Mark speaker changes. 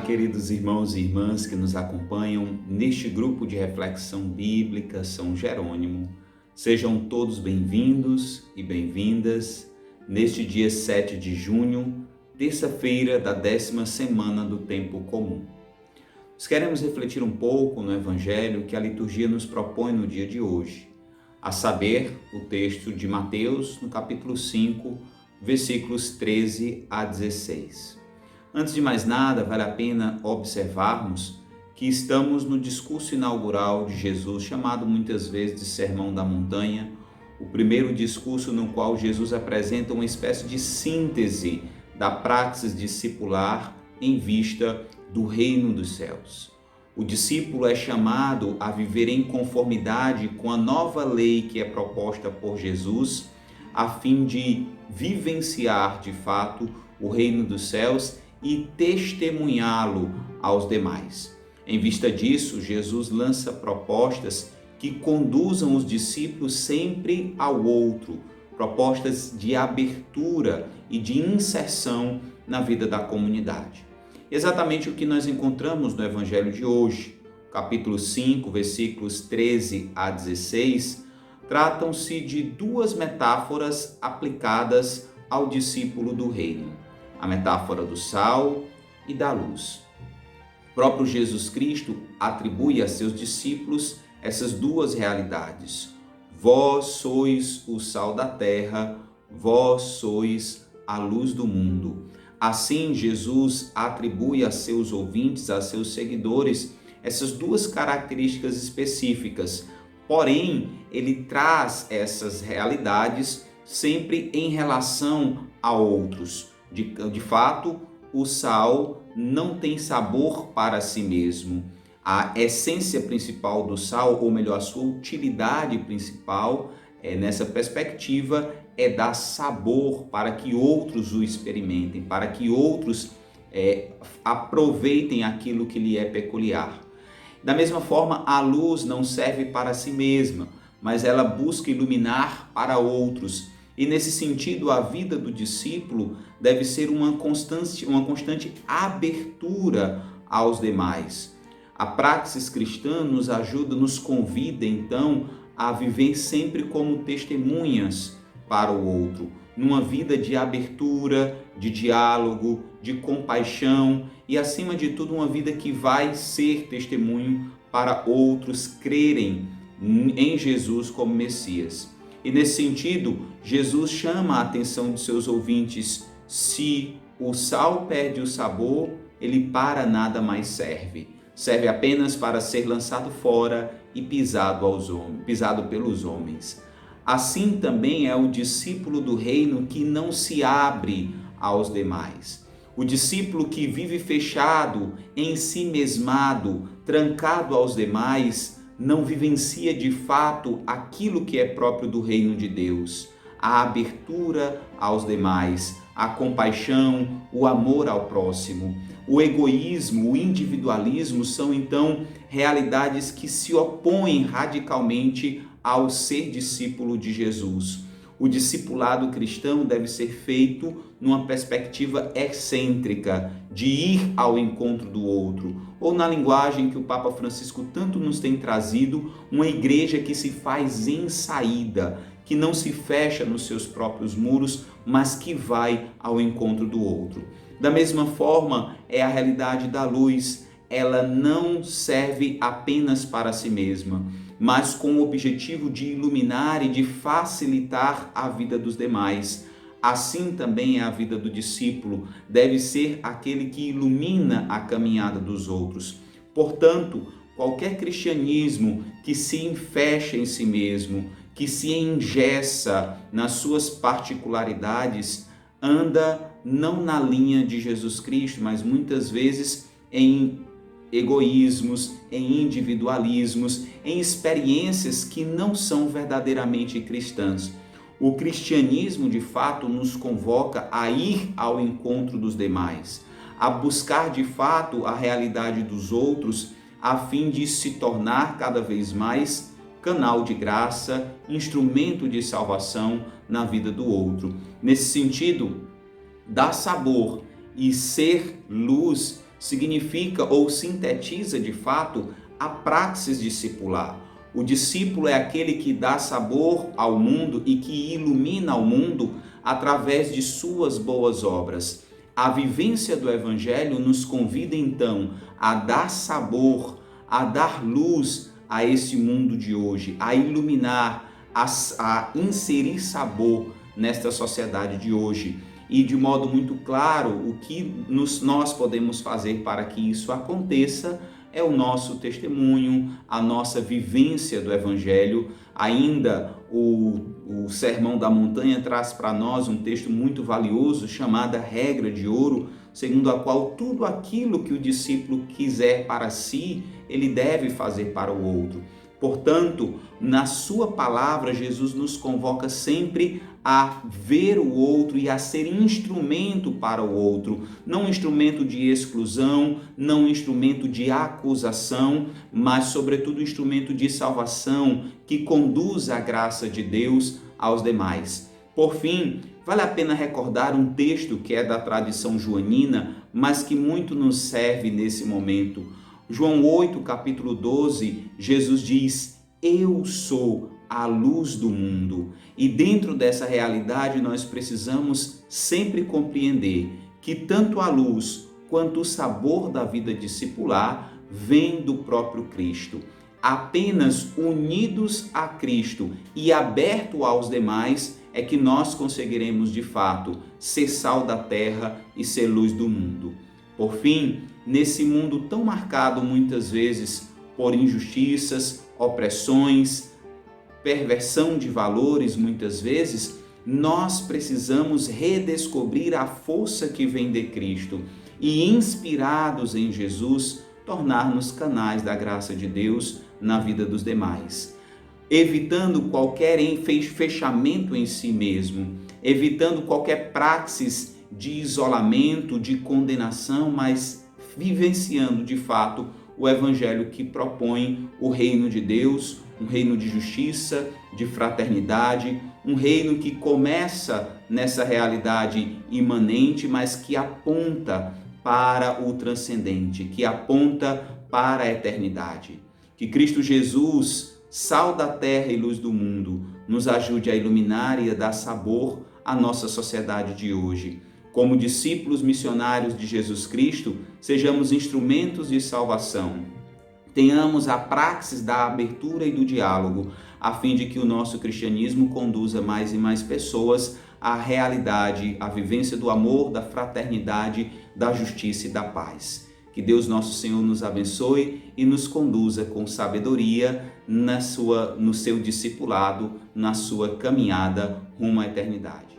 Speaker 1: queridos irmãos e irmãs que nos acompanham neste grupo de reflexão bíblica São Jerônimo. Sejam todos bem-vindos e bem-vindas neste dia 7 de junho, terça-feira da 10ª semana do Tempo Comum. Nós queremos refletir um pouco no Evangelho que a liturgia nos propõe no dia de hoje, a saber, o texto de Mateus, no capítulo 5, versículos 13 a 16. Antes de mais nada, vale a pena observarmos que estamos no discurso inaugural de Jesus, chamado muitas vezes de Sermão da Montanha, o primeiro discurso no qual Jesus apresenta uma espécie de síntese da praxis discipular em vista do reino dos céus. O discípulo é chamado a viver em conformidade com a nova lei que é proposta por Jesus, a fim de vivenciar de fato o reino dos céus e testemunhá-lo aos demais. Em vista disso, Jesus lança propostas que conduzam os discípulos sempre ao outro, propostas de abertura e de inserção na vida da comunidade. Exatamente o que nós encontramos no Evangelho de hoje, capítulo 5, versículos 13 a 16, tratam-se de duas metáforas aplicadas ao discípulo do reino. A metáfora do sal e da luz. O próprio Jesus Cristo atribui a seus discípulos essas duas realidades. Vós sois o sal da terra, vós sois a luz do mundo. Assim, Jesus atribui a seus ouvintes, a seus seguidores, essas duas características específicas. Porém, ele traz essas realidades sempre em relação a outros. De fato, o sal não tem sabor para si mesmo. A essência principal do sal, ou melhor, a sua utilidade principal, nessa perspectiva, é dar sabor para que outros o experimentem, para que outros aproveitem aquilo que lhe é peculiar. Da mesma forma, a luz não serve para si mesma, mas ela busca iluminar para outros. E nesse sentido, a vida do discípulo deve ser uma constante abertura aos demais. A praxis cristã nos ajuda, nos convida então a viver sempre como testemunhas para o outro, numa vida de abertura, de diálogo, de compaixão e, acima de tudo, uma vida que vai ser testemunho para outros crerem em Jesus como Messias. E nesse sentido, Jesus chama a atenção de seus ouvintes: se o sal perde o sabor, ele para nada mais serve. Serve apenas para ser lançado fora e pisado pelos homens. Assim também é o discípulo do reino que não se abre aos demais. O discípulo que vive fechado, em si mesmado, trancado aos demais, não vivencia de fato aquilo que é próprio do reino de Deus, a abertura aos demais, a compaixão, o amor ao próximo. O egoísmo, o individualismo são então realidades que se opõem radicalmente ao ser discípulo de Jesus. O discipulado cristão deve ser feito numa perspectiva excêntrica, de ir ao encontro do outro, ou na linguagem que o Papa Francisco tanto nos tem trazido, uma igreja que se faz em saída, que não se fecha nos seus próprios muros, mas que vai ao encontro do outro. Da mesma forma, é a realidade da luz. Ela não serve apenas para si mesma, mas com o objetivo de iluminar e de facilitar a vida dos demais. Assim também é a vida do discípulo, deve ser aquele que ilumina a caminhada dos outros. Portanto, qualquer cristianismo que se fecha em si mesmo, que se engessa nas suas particularidades, anda não na linha de Jesus Cristo, mas muitas vezes em egoísmos, em individualismos, em experiências que não são verdadeiramente cristãs. O cristianismo, de fato, nos convoca a ir ao encontro dos demais, a buscar, de fato, a realidade dos outros, a fim de se tornar cada vez mais canal de graça, instrumento de salvação na vida do outro. Nesse sentido, dar sabor e ser luz significa ou sintetiza de fato a praxis discipular. O discípulo é aquele que dá sabor ao mundo e que ilumina o mundo através de suas boas obras. A vivência do Evangelho nos convida então a dar sabor, a dar luz a esse mundo de hoje, a iluminar, a inserir sabor nesta sociedade de hoje. E de modo muito claro, o que nós podemos fazer para que isso aconteça é o nosso testemunho, a nossa vivência do Evangelho. Ainda o Sermão da Montanha traz para nós um texto muito valioso chamado Regra de Ouro, segundo a qual tudo aquilo que o discípulo quiser para si, ele deve fazer para o outro. Portanto, na sua palavra, Jesus nos convoca sempre a ver o outro e a ser instrumento para o outro, não instrumento de exclusão, não instrumento de acusação, mas sobretudo instrumento de salvação que conduz a graça de Deus aos demais. Por fim, vale a pena recordar um texto que é da tradição joanina, mas que muito nos serve nesse momento. João 8, capítulo 12, Jesus diz: eu sou a luz do mundo. E dentro dessa realidade nós precisamos sempre compreender que tanto a luz quanto o sabor da vida discipular vem do próprio Cristo. Apenas unidos a Cristo e aberto aos demais é que nós conseguiremos de fato ser sal da terra e ser luz do mundo. Por fim, nesse mundo tão marcado muitas vezes por injustiças, opressões, perversão de valores muitas vezes, nós precisamos redescobrir a força que vem de Cristo e, inspirados em Jesus, tornar-nos canais da graça de Deus na vida dos demais, evitando qualquer fechamento em si mesmo, evitando qualquer praxis de isolamento, de condenação, mas vivenciando de fato o Evangelho que propõe o reino de Deus, um reino de justiça, de fraternidade, um reino que começa nessa realidade imanente, mas que aponta para o transcendente, que aponta para a eternidade. Que Cristo Jesus, sal da terra e luz do mundo, nos ajude a iluminar e a dar sabor à nossa sociedade de hoje. Como discípulos missionários de Jesus Cristo, sejamos instrumentos de salvação. Tenhamos a praxis da abertura e do diálogo, a fim de que o nosso cristianismo conduza mais e mais pessoas à realidade, à vivência do amor, da fraternidade, da justiça e da paz. Que Deus nosso Senhor nos abençoe e nos conduza com sabedoria no seu discipulado, na sua caminhada rumo à eternidade.